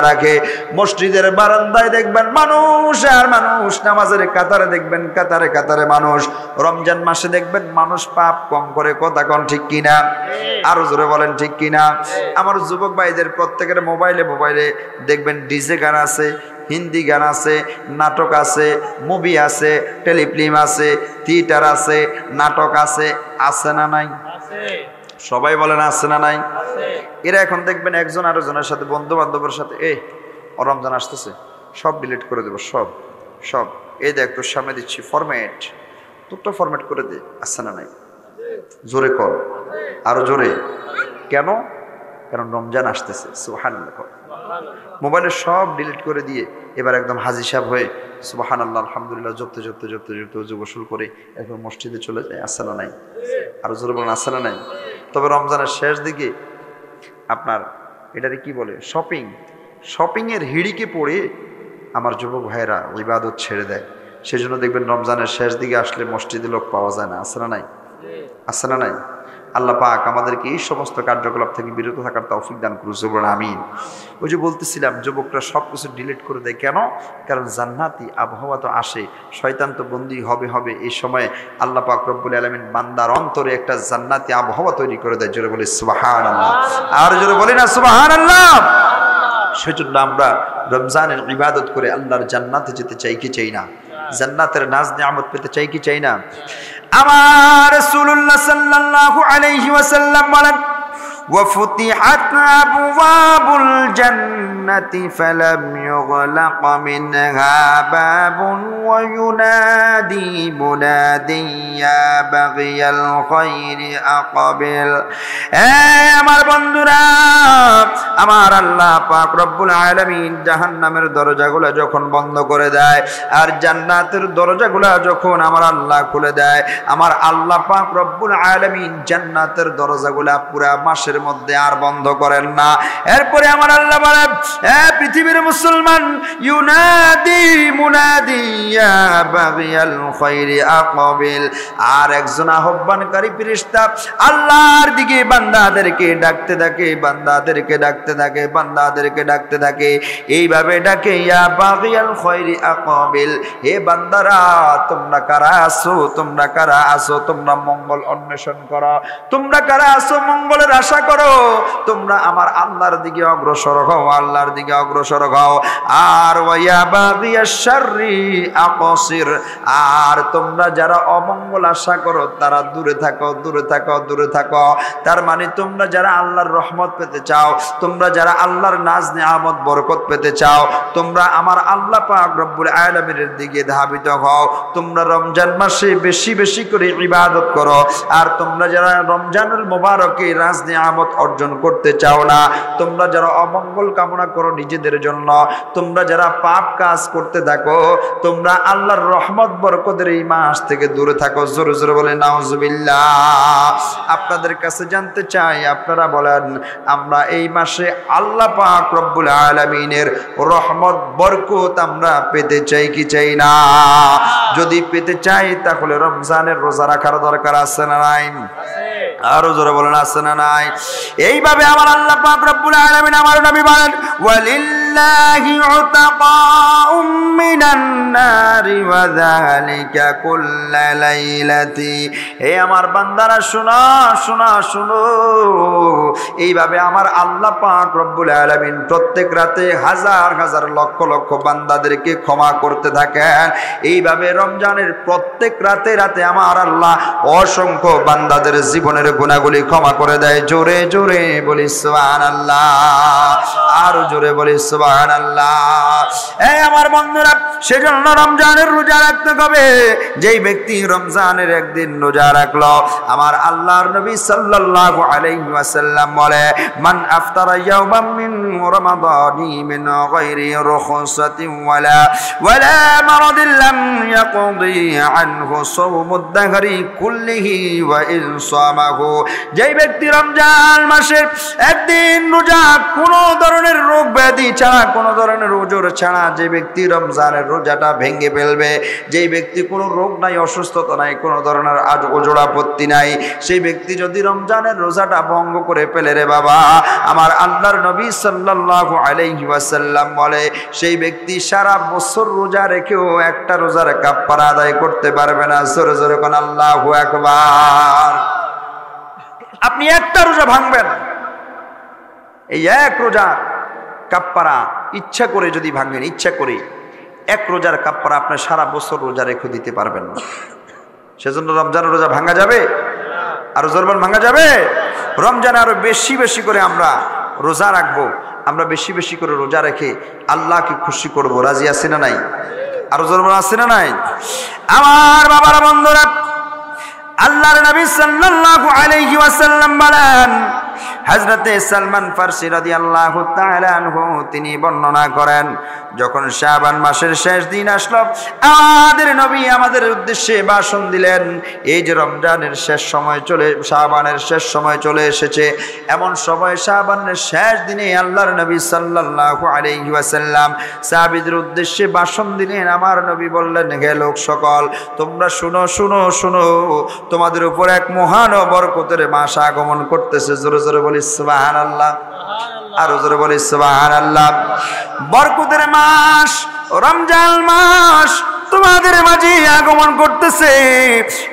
রাখে। মসজিদের বারান্দায় দেখবেন মানুষ আর মানুষ, নামাজের কাতারে দেখবেন কাতারে মানুষ। রমজান মাসে দেখবেন মানুষ পাপ কম করে। কথা কোন ঠিক কিনা? আরো জোরে বলেন ঠিক কিনা? আমার যুবক ভাইদের প্রত্যেকের মোবাইলে দেখবেন ডিজে গান আছে, হিন্দি গান আছে, নাটক আছে, মুভি আছে, টেলিফিল্ম আছে, থিয়েটার আছে, নাটক আছে। আছে না নাই? সবাই বলেন আছে না নাই? এরা এখন দেখবেন একজন আরেকজনের সাথে, বন্ধু বান্ধবের সাথে, রমজান আসতেছে, সব ডিলিট করে দেবো, সব এই দেখ তোর সামনে দিচ্ছি ফরম্যাট, তোরটা ফরম্যাট করে দে। আছে না নাই? জোরে কর, আরো জোরে। কেন? কারণ রমজান আসতেছে। সুবহানাল্লাহ। মোবাইলে সব ডিলিট করে দিয়ে এবার একদম হাজি সাহেব হয়ে সুবহানাল্লাহ আলহামদুলিল্লাহ জপতে ওযু গোসল করে একদম মসজিদে চলে যায়। আছে না নাই? আরো জোরে বলেন আছে না নাই? তবে রমজানের শেষ দিকে আপনার এটারে কি বলে, শপিং এর হিড়িকে পড়ে আমার যুবক ভাইয়েরা ইবাদত ছেড়ে দেয়। সেজন্য দেখবেন রমজানের শেষ দিকে আসলে মসজিদে লোক পাওয়া যায় না। আছে না নাই? আছে না নাই? আল্লাহ পাক আমাদেরকে এই সমস্ত কার্যকলাপ থেকে বিরত থাকার তৌফিক দান করুন। বলুন আমিন। ওই যে বলতেছিলাম, যুবকরা সব কিছু ডিলিট করে দেয়। কেন? কারণ জান্নাতি আবহাওয়া তো আসে, শয়তান তো বন্দী হবে। এই সময় আল্লাহ পাক রব্বুল আলামিন বান্দার অন্তরে একটা জান্নাতি আবহাওয়া তৈরি করে দেয়। জোরে বলি সুবহানাল্লাহ। আর জোরে বলি না সুবহানাল্লাহ। সেজন্য আমরা রমজানের ইবাদত করে আল্লাহর জান্নাতে যেতে চাই কি চাই না? জান্নাতের নাজ নিয়ামত পেতে চাই কি চাই না? আমার রাসূলুল্লাহ সাল্লাল্লাহু আলাইহি ওয়াসাল্লাম বলেন, وفتحت أبواب الجنة فلم يغلق منها باب وينادي منادي يا بغي الخير أقبل আমার বন্ধুরা আমার আল্লাহ পাক রব্বুল আলামিন জাহান্নামের দরজাগুলো যখন বন্ধ করে দেয় আর জান্নাতের দরজাগুলো যখন আমার আল্লাহ খুলে দেয় আমার আল্লাহ পাক রব্বুল আলামিন জান্নাতের দরজাগুলো পুরা মাসের মধ্যে আর বন্ধ করেন না এরপরে আমার আল্লাহ বলেন হে পৃথিবীর মুসলমান ইউনাদি মুনাদি ইয়া বাগিয়াল খায়রি আকবিল আর একজন আহ্বানকারী ফেরেশতা আল্লাহর দিকে বান্দাদেরকে ডাকতে থাকে বান্দাদেরকে ডাকতে থাকে বান্দাদেরকে ডাকতে থাকে এইভাবে ডাকে ইয়া বাগিয়াল খায়রি আকবিল হে বান্দারা তোমরা কারা আছো তোমরা কারা আছো তোমরা মঙ্গল অন্বেষণ করো তোমরা কারা আছো মঙ্গলের আশা করো তোমরা আমার আল্লাহর দিকে অগ্রসর হও আল্লাহর দিকে অগ্রসর হও আর ওয়া বাগিয়াশ শাররি আকসির আর তোমরা যারা অমঙ্গল আশা করো তারা দূরে থাকো দূরে থাকো দূরে থাকো তার মানে তোমরা যারা আল্লাহর রহমত পেতে চাও তোমরা যারা আল্লাহর নাজ নিয়ামত বরকত পেতে চাও তোমরা আমার আল্লাহ পাক রব্বুল আলামিনের দিকে ধাবিত হও তোমরা রমজান মাসে বেশি বেশি করে ইবাদত করো আর তোমরা যারা রমজানুল মুবারকে নাজ নিয়ামত অর্জন করতে চাও না তোমরা যারা অমঙ্গল কামনা করো নিজেদের জন্য তোমরা যারা পাপ কাজ করতে থাকো তোমরা আল্লাহর রহমত বরকতের এই মাস থেকে দূরে থাকো জোরে জোরে বলে নাউজুবিল্লাহ আপনাদের কাছে জানতে চাই আপনারা বলেন আমরা এই মাসে আল্লাহ পাক রব্বুল আলামিনের রহমত বরকত আমরা পেতে চাই কি চাই না যদি পেতে চাই তাহলে রমজানের রোজা রাখার দরকার আছে না নাই আরো জোরে বলেন আছে না নাই এইভাবে আমার আল্লাহ পাক রব্বুল আলামিন আমার নবী বলেন ওয়ালিল্লাহি উতাকাউম মিনান নারি ওয়া যালিকা কুল্লা লাইলাতি হে আমার বান্দারা শোনো শোনো শোনো এইভাবে আমার আল্লাহ পাক রব্বুল আলামিন প্রত্যেক রাতে হাজার হাজার লক্ষ লক্ষ বান্দাদেরকে ক্ষমা করতে থাকেন এইভাবে রমজানের প্রত্যেক রাতে রাতে আমার আল্লাহ অসংখ্য বান্দাদের জীবনের গুনাহগুলি ক্ষমা করে দেয় জোরে জোরে বলি সুবহানাল্লাহ আর জোরে বলি সুবহানাল্লাহ এই আমার বন্ধুরা সেজন্য রমজানের রোজা রাখতে হবে যেই ব্যক্তি রমজানের একদিন রোজা রাখলো আমার আল্লাহর নবী সাল্লাল্লাহু আলাইহি ওয়াসাল্লাম বলে মান আফতারা ইয়াওমান মিন রমাদানি মিন গায়রি রুখসাতিন ওয়ালা মারাদিন লাম ইয়াকদি আনহু সাওমুদ দাহরি কুল্লিহি ওয়া ইন সামাহু যেই ব্যক্তি রমজান মাসের একদিন রোজা কোনো ধরনের রোগ ব্যাধি ছাড়া কোনো ধরনের ওজর ছাড়া যে ব্যক্তি রমজানের রোজাটা ভেঙে ফেলবে যেই ব্যক্তি কোনো রোগ নাই অসুস্থতা নাই কোনো ধরনের ওজর আপত্তি নাই সেই ব্যক্তি যদি রমজানের রোজাটা ভঙ্গ করে ফেলে রে বাবা আমার আল্লাহর নবী সাল্লাল্লাহু আলাইহি ওয়াসাল্লাম বলে সেই ব্যক্তি সারা বছর রোজা রেখেও একটা রোজার কাফারা আদায় করতে পারবে না জোরে জোরে কোন আল্লাহু আকবার আপনি একটা রোজা ভাঙবেন এই এক রোজা কাফারা ইচ্ছা করে যদি ভাঙেন ইচ্ছা করে এক রোজার কাফারা আপনি সারা বছর রোজা রেখে দিতে পারবেন না সেজন্য রমজানের রোজা ভাঙা যাবে আর জোরবান ভাঙা যাবে রমজানে আরো বেশি বেশি করে আমরা রোজা রাখবো আমরা বেশি বেশি করে রোজা রেখে আল্লাহকে খুশি করব রাজি আছে না নাই আর জোরবান আছে না নাই আমার বাবারা বন্ধুরা আল্লাহর নবী সাল্লাল্লাহু আলাইহি ওয়াসাল্লাম বলেন হযরতে সালমান ফারসি রাদিয়াল্লাহু তাআলা আনহু তিনি বর্ণনা করেন যখন শাবান মাসের শেষ দিন আসলো আমাদের নবী আমাদের উদ্দেশ্যে ভাষণ দিলেন এই যে রমজানের শেষ সময় চলে শাবানের শেষ সময় চলে এসেছে এমন সময় শাবানের শেষ দিনে আল্লাহর নবী সাল্লাল্লাহু আলাইহি ওয়াসাল্লাম সাহাবীদের উদ্দেশ্যে ভাষণ দিলেন আমার নবী বললেন হে লোক সকল তোমরা শুনো শুনো শুনো তোমাদের উপর এক মহান ও বরকতের মাস আগমন করতেছে জোরে জোরে বলি সুবহানাল্লাহ আর জোরে বলি সুবহানাল্লাহ বরকতের মাস রমজান মাস তোমাদের মাঝে আগমন করতেছে।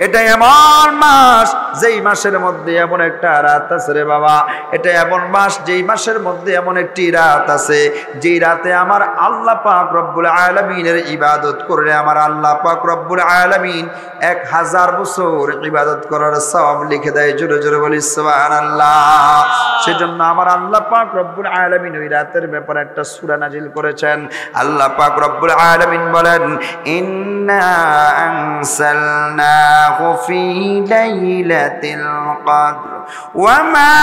এটা এমন মাস যেই মাসের মধ্যে এমন একটা রাত আছে রে বাবা, এটা এমন মাস যেই মাসের মধ্যে এমন একটি রাত আছে যেই রাতে আমার আল্লাহ পাক রব্বুল আলামিনের ইবাদত করলে আমার আল্লাহ পাক রব্বুল আলামিন 1000 বছর ইবাদত করার সওয়াব লিখে দেয়। জোরে জোরে বলি সুবহানাল্লাহ। সেজন্য আমার আল্লাহ পাক রব্বুল আলামিন ওই রাতের ব্যাপারে একটা সূরা নাজিল করেছেন। আল্লাহ পাক রব্বুল আলামিন বলেন, ইন্না আনসালনাহু ফি লাইলাতিল কদর ওয়া মা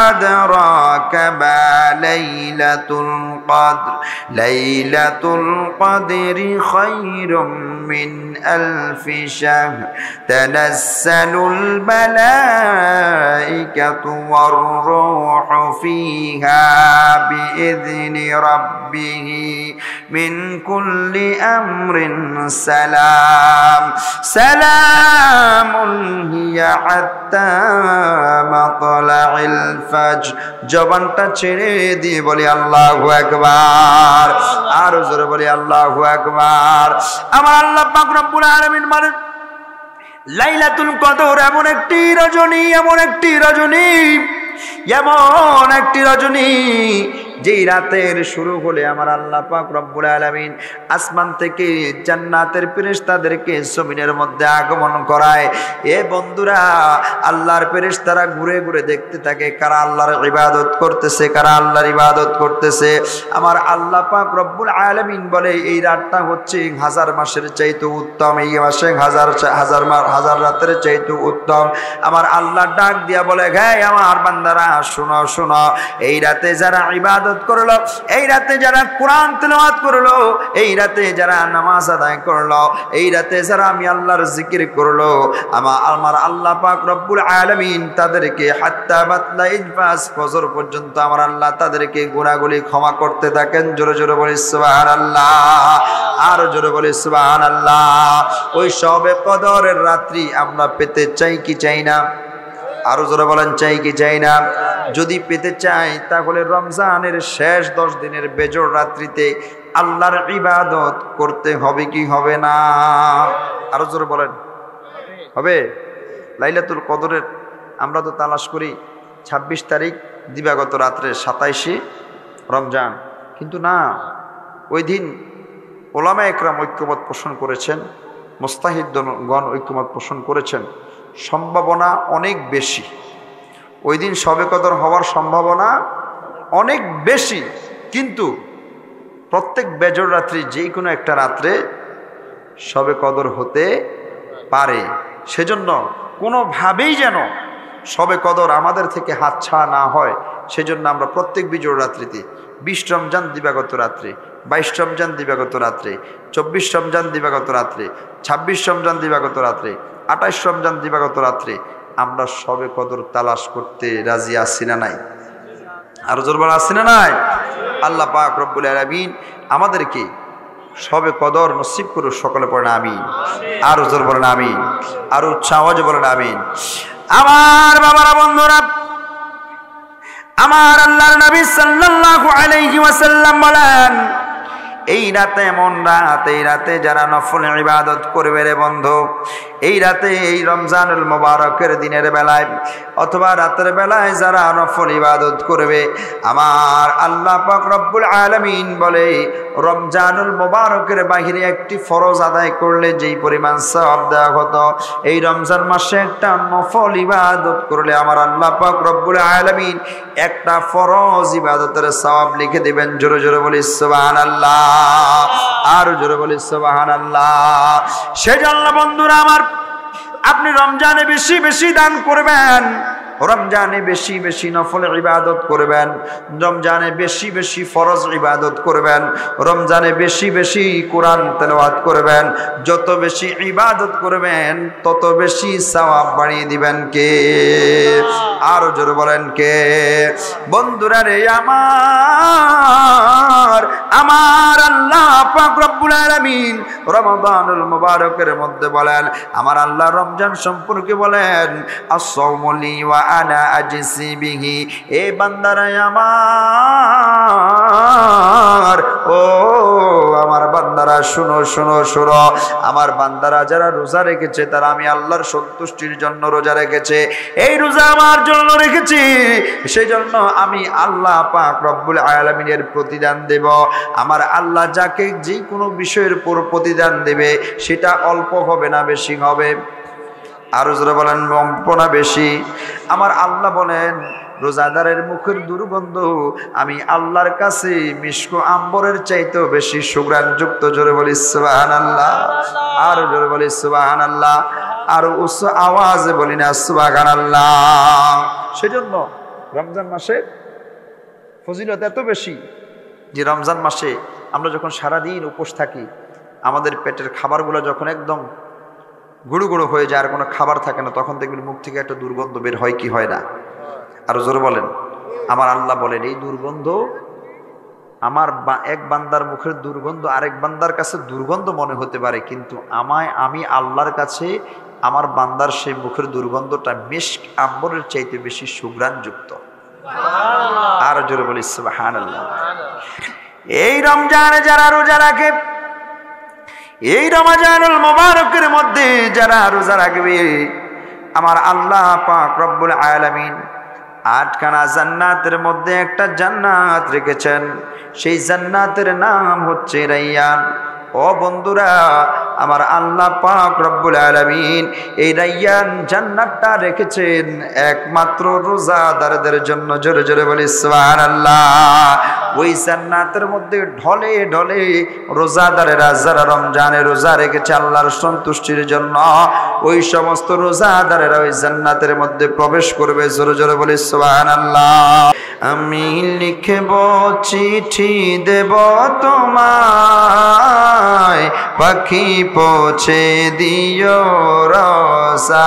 আদরাকা মা লাইলাতুল কদর লাইলাতুল কদরি খায়রুম মিন আলফি শাহর তানাজ্জালুল মালাইকাতু ওয়ার রূহু ফিহা বিইذনি রাব্বিহি মিন কুল্লি আমরিন সালাম সালামুন হিয়া হাত্তা মাতলাইল ফাজর। জবানটা ছেড়ে দিয়ে বলি আল্লাহু আকবার, আর জোরে বলি আল্লাহু আকবার। আমার আল্লাহ পাক রব্বুল আলামিন বলেন, লাইলাতুল কদর এমন একটি রজনী, এমন একটি রজনী, এমন একটি রজনী যেই রাতের শুরু হলে আমার আল্লাহ পাক রব্বুল আলামিন আসমান থেকে জান্নাতের ফেরেশতাদেরকে জমিনের মধ্যে আগমন করায়। এ বন্ধুরা, আল্লাহর ফেরেশতারা ঘুরে ঘুরে দেখতে থাকে কারা আল্লাহর ইবাদত করতেছে, কারা আল্লাহর ইবাদত করতেছে। আমার আল্লাহ পাক রব্বুল আলামিন বলে এই রাতটা হচ্ছে 1000 মাসের চাইতে উত্তম, এই মাসে হাজার রাতের চাইতে উত্তম। আমার আল্লাহ ডাক দিয়া বলে, হ্যাঁ আমার বান্দারা শোনো শোনো, এই রাতে যারা ইবাদত করলো, এই রাতে যারা কোরআন তেলাওয়াত করলো, এই রাতে যারা নামাজ আদায় করলো, এই রাতে যারা আমি আল্লাহর জিকির করলো, আমার আল্লাহ পাক রব্বুল আলামিন তাদেরকে হাত্তা মাতলাইল ফজর পর্যন্ত আমার আল্লাহ তাদেরকে গুনাহগুলি ক্ষমা করতে থাকেন। জোরে জোরে বলি সুবহানাল্লাহ, আর জোরে বলি সুবহানাল্লাহ। ওই শবে কদরের রাত্রি আমরা পেতে চাই কি চাই না? আরো জোরে বলেন, চাই কি চাই না? যদি পেতে চাই তাহলে রমজানের শেষ 10 দিনের বেজোড় রাত্রিতে আল্লাহর ইবাদত করতে হবে কি হবে না? আরো জোরে বলেন, হবে। লাইলাতুল কদরের আমরা তো তালাশ করি 26 তারিখ দিবাগত রাত্রে 27শে রমজান, কিন্তু না, ওই দিন ওলামা একরাম ঐক্যমত পোষণ করেছেন, মুস্তাহিদগণ ঐক্যমত পোষণ করেছেন, সম্ভাবনা অনেক বেশি। ওই দিন শবে কদর হওয়ার সম্ভাবনা অনেক বেশি, কিন্তু প্রত্যেক বেজর রাত্রি যে কোনো একটা রাত্রে শবে কদর হতে পারে। সেজন্য কোনোভাবেই যেন শবে কদর আমাদের থেকে হাতছাড়া না হয়, সেজন্য আমরা প্রত্যেক বিজোড় রাত্রিতে 20 রমজান দিবাগত রাত্রে, 22 রমজান দিবাগত রাত্রে, 24 রমজান দিবাগত রাত্রে, 26 রমজান দিবাগত রাত্রে, 28 রমজান দিবাগত রাত্রে আমরা শবে কদর তালাশ করতে রাজি আছি না নাই? আরো জোর বলা আছি না নাই? আল্লাহ পাক রব্বুল আলামিন আমাদেরকে শবে কদর নসিব করুন। সকলে পড়েন আমিন, আরো জোর বলেন আমিন, আরো উচ্চ আওয়াজে বলেন আমিন। আমার বাবারা, বন্ধুরা, আমার আল্লাহর নবী সাল্লাল্লাহু আলাইহি ওয়াসাল্লাম বলেন, এই রাতে এমন রাত, এই রাতে যারা নফল ইবাদত করবে রে বন্ধু, এই রাতে এই রমজানুল মুবারকের দিনের বেলায় অথবা রাতের বেলায় যারা নফল ইবাদত করবে, আমার আল্লাহ পাক রব্বুল আলামিন বলে রমজানুল মুবারকের বাহিরে একটি ফরজ আদায় করলে যেই পরিমাণ সওয়াব দেওয়া হতো, এই রমজান মাসে একটা নফল ইবাদত করলে আমার আল্লাহ পাক রব্বুল আলামিন একটা ফরজ ইবাদতের সওয়াব লিখে দিবেন। জোরে জোরে বলি সুবহানাল্লাহ, আর জোরে বলি সুবহানাল্লাহ। সেজন্য বন্ধুরা আমার, আপনি রমজানে বেশি বেশি দান করবেন, রমজানে বেশি বেশি নফল ইবাদত করবেন, রমজানে বেশি বেশি ফরজ ইবাদত করবেন, রমজানে বেশি বেশি কোরআন তেলাওয়াত করবেন। যত বেশি ইবাদত করবেন তত বেশি সওয়াব বাড়িয়ে দিবেন কে? আরো জোরে বলেন কে? বন্ধুরা রে আমার আল্লাহ পাক রব্বুল আলামিন রমাদানুল মুবারকের মধ্যে বলেন, আমার আল্লাহ রমজান সম্পর্কে বলেন, আস-সাওমু লি ওয়া আনা আজসি বিহি। এ বান্দারা আমার, ও আমার বান্দারা শুনো শুনো শুনো, আমার বান্দারা যারা রোজা রেখেছে তারা আমি আল্লাহর সন্তুষ্টির জন্য রোজা রেখেছে। এই রোজা আমার জন্য রেখেছি, সেই জন্য আমি আল্লাহ পাক রব্বুল আলামিনের প্রতিদান দেব। আমার আল্লাহ যাকে যে কোনো বিষয়ের উপর প্রতিদান দেবে সেটা অল্প হবে না বেশি হবে? আরো যারা বলেন অল্প না বেশি? আমার আল্লাহ বলেন রোজাদারের মুখের দুর্গন্ধ আমি আল্লাহর কাছে মিশকো আম্বরের চাইতেও বেশি সুঘ্রাণযুক্ত। জোরে বলি সুবহানাল্লাহ, আরো জোরে বলি সুবহানাল্লাহ, আরো উচ্চ আওয়াজে বলি না সুবহানাল্লাহ। সেজন্য রমজান মাসে ফজিলত এত বেশি যে রমজান মাসে আমরা যখন সারাদিন উপোস থাকি, আমাদের পেটের খাবারগুলো যখন একদম গুঁড়ো গুঁড়ো হয়ে যায় আর কোনো খাবার থাকে না, তখন দেখবেন মুখ থেকে একটা দুর্গন্ধ বের হয় কি হয় না? আরো জোরে বলেন। আমার আল্লাহ বলেন এই দুর্গন্ধ আমার এক বান্দার মুখের দুর্গন্ধ আরেক বান্দার কাছে দুর্গন্ধ মনে হতে পারে, কিন্তু আমি আল্লাহর কাছে আমার বান্দার সেই মুখের দুর্গন্ধটা মিশক আম্বরের চাইতে বেশি সুঘ্রাণযুক্ত। আর জোরে বলি সুবহানাল্লাহ। এই রমজানে যারা রোজা রাখে, এই রমজানুল মুবারকের মধ্যে যারা রোজা রাখবে, আমার আল্লাহ পাক রব্বুল আলামিন 8খানা জান্নাতের মধ্যে একটা জান্নাত রেখেছেন। সেই জান্নাতের নাম হচ্ছে রাইয়ান। ও বন্ধুরা, আমার আল্লাহ পাক রব্বুল আলামিন এই রাইয়ান জান্নাতটা রেখেছেন একমাত্র রোজাদারদের জন্য। জোরে জোরে বলি সুবহানাল্লাহ। ওই জান্নাতের মধ্যে ঢলে ঢলে রোজাদারেরা যারা রমজানে রোজা রেখেছে আল্লাহর সন্তুষ্টির জন্য, ওই সমস্ত রোজাদারেরা ওই জান্নাতের মধ্যে প্রবেশ করবে। জোরে জোরে বলি সুবহানাল্লাহ। আমি লিখব চিঠি দেব তোমায়, পাখি পৌঁছে দিও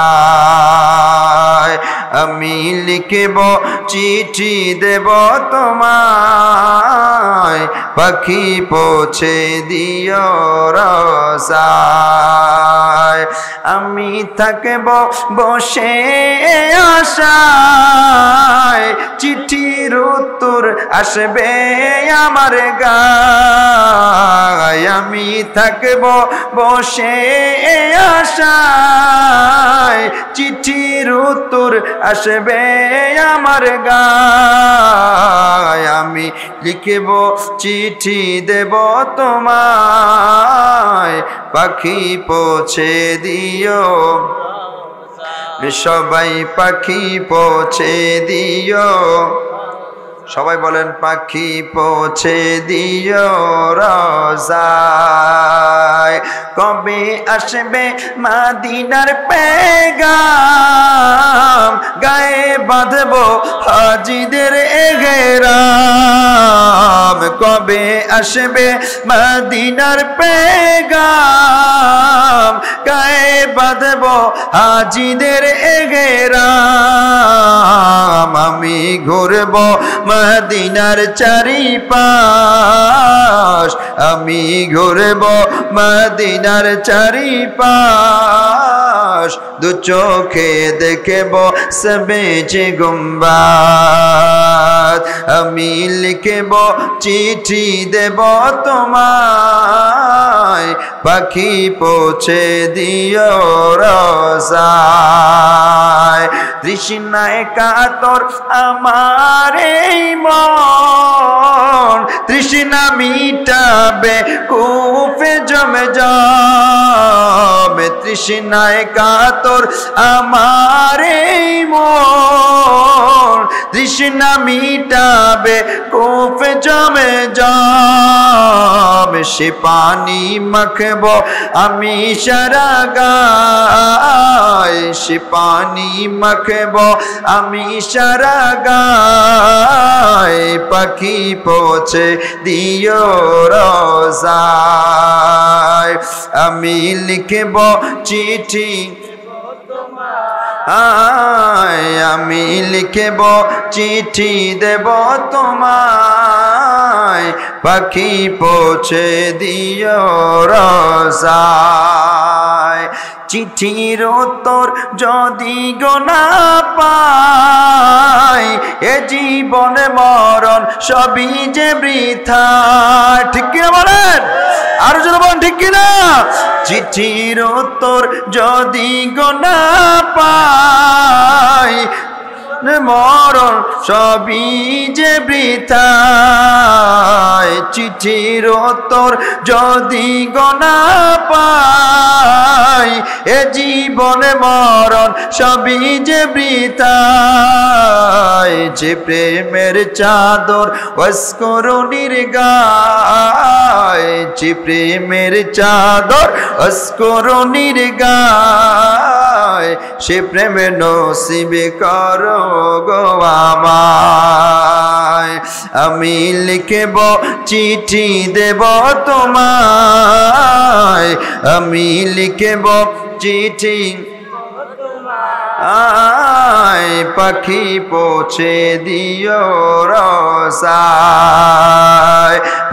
রসায়। আমি লিখব চিঠি দেব তোমায়, পাখি পৌঁছে দিও রসায়। আমি থাকব বসে আশায়, চিঠির উত্তর আসবে আমার গায়। আমি থাকব বসে আশায়, চিঠির উত্তর আসবে আমার গায়। আমি লিখব চিঠি দেব তোমায়, পাখি পৌঁছে দিও। সবাই পাখি পৌঁছে দিও, সবাই বলেন পাখি পৌঁছে দিও রোজায়। কবে আসবে মদিনার পেগাম, গায়ে বাঁধবো হাজিদের এহরাম। কবে আসবে মদিনার পেগাম, গায়ে বাঁধবো হাজিদের এহরাম। আমি ঘুরবো মদিনার চারিপাশ, আমি ঘুরব মদিনার চারিপাশ। দু চোখে দেখব সবেজে গুম্বাদ। আমি লিখব চিঠি দেব তোমায়, পাখি পৌঁছে দিও রোজায়। তৃষ্ণায় কাতর আমার এই মন, তৃষ্ণা মিটাবে কূপে জমে জমে। তৃষ্ণায় কাতর আমার এই মন, তৃষ্ণা মিটাবে কূপে জমে জমে। সে পানি মাখব আমি সারা গায়, সে পানি মাখব আমি সারা গায়। পাখি পৌঁছে দিও রোজায়। আমি লিখব চিঠি, আমি লিখব চিঠি দেব তোমায়, পাখি পৌঁছে দিও রোজায়। চিঠির উত্তর যদি গো না পাই এ জীবনে মরণ সবই যে বৃথা। ঠিক কিনা বলেন? আর যদি বলেন ঠিক কিনা? চিঠির উত্তর যদি গো না পাই মরণ সবই যে বৃথা। চিঠির উত্তর যদি গো না পাই এ জীবনে মরণ সবই যে বৃথা। যে প্রেমের চাদর অস্করণীর গায়, যে প্রেমের চাদর অস্করণীর গায়, সে প্রেমে নসিবে করো গো আমায়। আমি লিখব চিঠি দেব তোমায়, আমি লিখব চিঠি আয়, পাখি পৌঁছে দিও রসায়,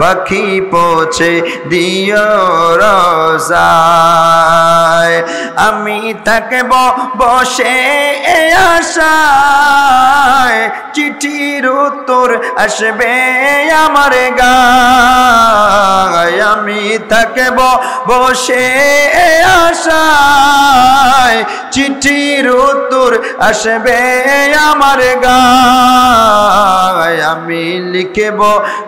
পাখি পৌঁছে দিও রসায়। আমি থাকব বসে আশায়, চিঠির উত্তর আসবে আমার গায়। আমি থাকব বসে আশায়, চিঠির উত্তর আসবে আমার গায়। আমি লিখব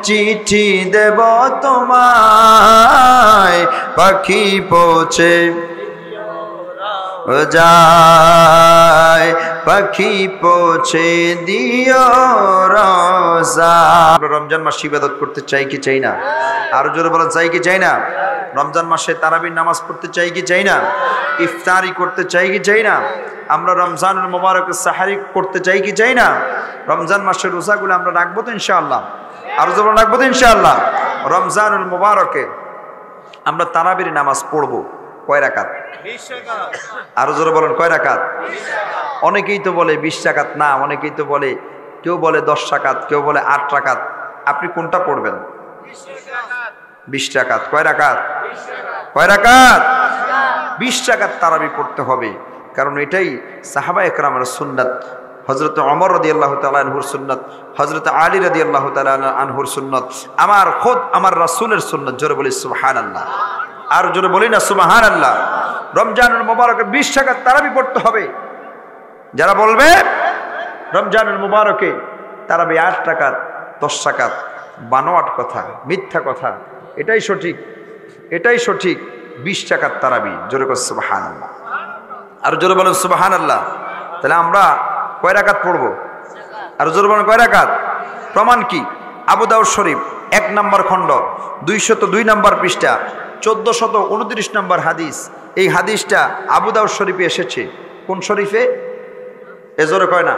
চিঠি দেব তোমায়, পাখি পৌঁছে যায়, পাখি পৌঁছে দিও রসা। আমরা রমজান মাস ইবাদত করতে চাই কি চাই না? আরো জোরে বলেন, চাই কি চাই না? রমজান মাসে তারাবির নামাজ পড়তে চাই কি চাই না? ইফতারি করতে চাই কি চাই না? আমরা রমজানের মোবারকের সাহারি করতে চাই কি চাই না? রমজান মাসের রোজাগুলো আমরা রাখবো তো ইনশাআল্লাহ? আরো জোরে রাখবো তো ইনশাআল্লাহ? রমজানুল মোবারকে আমরা তারাবির নামাজ পড়বো কয় রাকাত? আরো জোরে বলেন, কয় রাকাত? অনেকেই তো বলে 20 রাকাত না, অনেকেই তো বলে, কেউ বলে 10 রাকাত, কেউ বলে 8 রাকাত। আপনি কোনটা পড়বেন? 20 রাকাত। কয় রাকাত? কয় রাকাত? 20 রাকাত তারাবি পড়তে হবে, কারণ এটাই সাহাবা একরামের সুন্নাত। হযরত ওমর রাদিয়াল্লাহু তাআলা আনহুর সুন্নাত, হযরত আলী রাদিয়াল্লাহু তাআলা আনহুর সুন্নাত, আমার খোদ আমার রাসূলের সুন্নাত। জোরে বলি সুবহানাল্লাহ। আর জোরে বলি না সুবহানাল্লাহ। রমজানুল মুবারকে 20 রাকাত তারাবি পড়তে হবে। যারা বলবে রমজানুল মুবারকে তারাবি 8 রাকাত 10 রাকাত, বানোয়াট কথা, মিথ্যা কথা। এটাই সঠিক, এটাই সঠিক। 20 রাকাত তারাবি। জোরে কর সুবহানাল্লাহ। আর জোরে বলেন সুবহানাল্লাহ। তাহলে আমরা কয় রাকাত পড়বো? আর জোরে বলেন, কয় রাকাত? প্রমাণ কি? আবু দাউদ শরীফ 1 নম্বর খণ্ড 202 নম্বর পৃষ্ঠা 1429 নম্বর হাদিস। এই হাদিসটা আবু দাউদ শরীফে এসেছে। কোন শরীফে? এজোরে কয় না?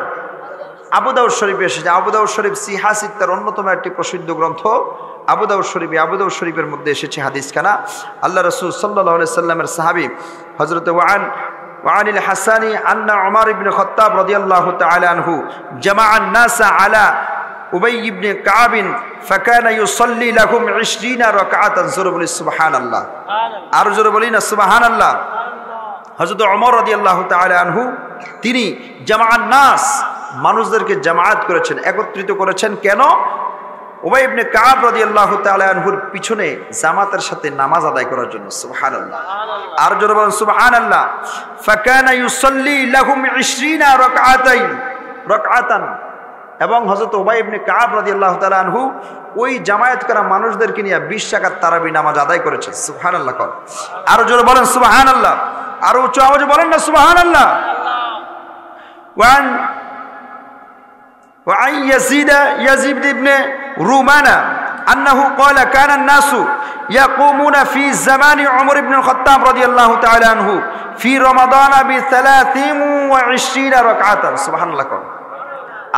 আবু দাউদ শরীফে এসেছে। আবু দাউদ শরীফ সিহা সিত্তার অন্যতম একটি প্রসিদ্ধ গ্রন্থ আবু দাউদ শরীফে। আবু দাউদ শরীফের মধ্যে এসেছে হাদিস খানা। আল্লাহ রাসূল সাল্লাল্লাহু আলাইহি সাল্লামের সাহাবী হযরত ওয়ানিল হাসানি আন্না উমর ইবনে খাত্তাব রাদিয়াল্লাহু তাআলা আনহু জামাআন নাসা আলা উবাই ইবনে কাব ফাকানা ইউসাল্লি লাহুম 20 রাকাতান। জোরে বলি সুবহানাল্লাহ। আর জোরে বলি না সুবহানাল্লাহ। হযরত ওমর রাদিয়াল্লাহু তাআলা আনহু তিনি জামাআন নাস, মানুষদেরকে জামায়াত করেছেন, একত্রিত করেছেন। কেন? উবাই ইবনে কাব রাদিয়াল্লাহু তাআলা আনহুর পিছনে জামাতের সাথে নামাজ আদায় করার জন্য। সুবহানাল্লাহ। আর জোরে বলেন সুবহানাল্লাহ। ফাকানা ইউসাল্লি লাহুম 20 রাকাতান। এবং হযরত উবাই ইবনে কাব রাদিয়াল্লাহু তাআলা আনহু ওই জামায়াত করা মানুষদেরকে নিয়ে 20 রাকাত তারাবি নামাজ আদায় করেছেন। সুবহানাল্লাহ। আর জোরে বলেন সুবহানাল্লাহ। আর উচ্চ আওয়াজে বলেন না সুবহানাল্লাহ। وعن يزيد بن رومان أنه قال كان الناس يقومون في زمان عمر بن الخطاب رضي الله تعالى عنه في رمضان ب23 ركعة. سبحان الله.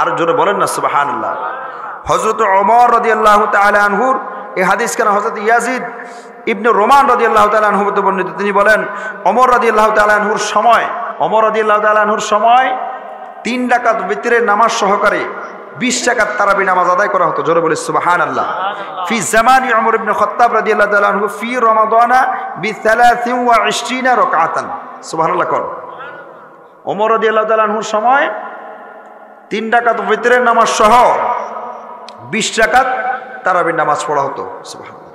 আর জোরে বলেন না সুবহানাল্লাহ। হযরত ওমর রাদিয়াল্লাহু তাআলা আনহুর এই হাদিস কেন হযরত ইয়াজিদ ইবনে রোমান রাদিয়াল্লাহু তাআলা আনহু হতে বর্ণিত। তিনি বলেন ওমর রাদিয়াল্লাহু তাআলা আনহুর সময়, ওমর রাদিয়াল্লাহু তাআলা আনহুর সময় 3 রাকাত বিতরের নামাজ সহকারে 20 রাকাত তারাবি নামাজ আদায় করা হতো। জোরে বলি সুবহানাল্লাহ। ফি জামানি উমর ইবনে খাত্তাব রাদিয়াল্লাহু তাআলা আনহু ফি রমাদানা ব23 রাকাতান। সুবহানাল্লাহ কোন। ওমর রাদিয়াল্লাহু তাআলা আনহুর সময় 3 রাকাত ভিতরের নামাজ সহ 20 রাকাত তারাবির নামাজ পড়া হতো। সুবহানাল্লাহ।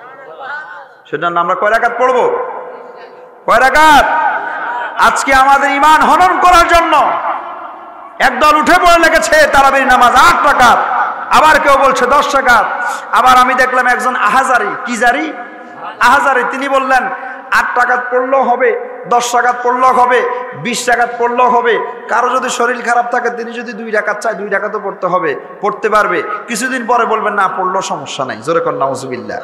সেজন্য আমরা কয় রাকাত পড়বো? কয় রাকাত? আজকে আমাদের ঈমান হনন করার জন্য একদল উঠে পড়ে লেগেছে তারাবির নামাজ 8 রাকাত, আবার কেউ বলছে 10 রাকাত। আবার আমি দেখলাম একজন আহাজারি, কি জারি? আহাজারি, তিনি বললেন 8 রাকাত পড়লেও হবে, 10 রাকাত পড়লেও হবে, 20 রাকাত পড়লেও হবে। কারো যদি শরীর খারাপ থাকে তিনি যদি 2 রাকাত চায় 2 রাকাতও পড়তে হবে, পড়তে পারবে। কিছুদিন পরে বলবেন না পড়লেও সমস্যা নাই। জোরে কর নাউজুবিল্লাহ,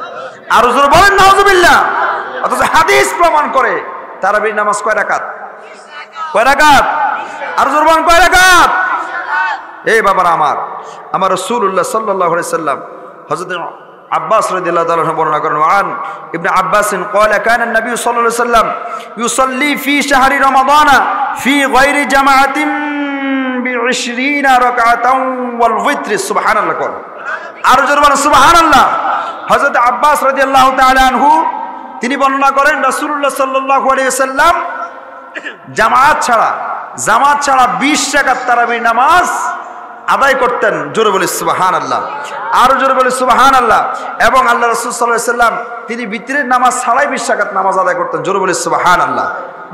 আরো জোরে বলেন নাউজুবিল্লাহ। অথচ হাদিস প্রমাণ করে তারাবির নামাজ কয় রাকাত? কয় রাকাত? আরো জোরে বলেন কয় রাকাত? এই বাবারা আমার রাসূলুল্লাহ সাল্লাল্লাহু আলাইহি সাল্লাম হযরত আব্বাস রাদিয়াল্লাহু তাআলা বর্ণনা করেন, ওয়ান ইবনে আব্বাস قال كان النبي صلى الله عليه وسلم يصلي في شهر رمضان في غير جماعة ب20 ركعة والوتر। সুবহানাল্লাহ কোন। আর জোরে বলেন সুবহানাল্লাহ। হযরত আব্বাস রাদিয়াল্লাহু তাআলা আনহু তিনি বর্ণনা করেন রাসূলুল্লাহ সাল্লাল্লাহু আলাইহি ওয়াসাল্লাম জামাত ছাড়া 20 রাকাত তারাবির নামাজ আদায় করতেন। জোরে বলি সুবহানাল্লাহ, আরো জোরে বলি সুবহানাল্লাহ। এবং আল্লাহ রাসূল সাল্লাল্লাহু আলাইহি ওয়াসাল্লাম তিনি বিতরের নামাজ ছাড়াই 20 রাকাত নামাজ আদায় করতেন। জোরে বলি সুবহানাল্লাহ।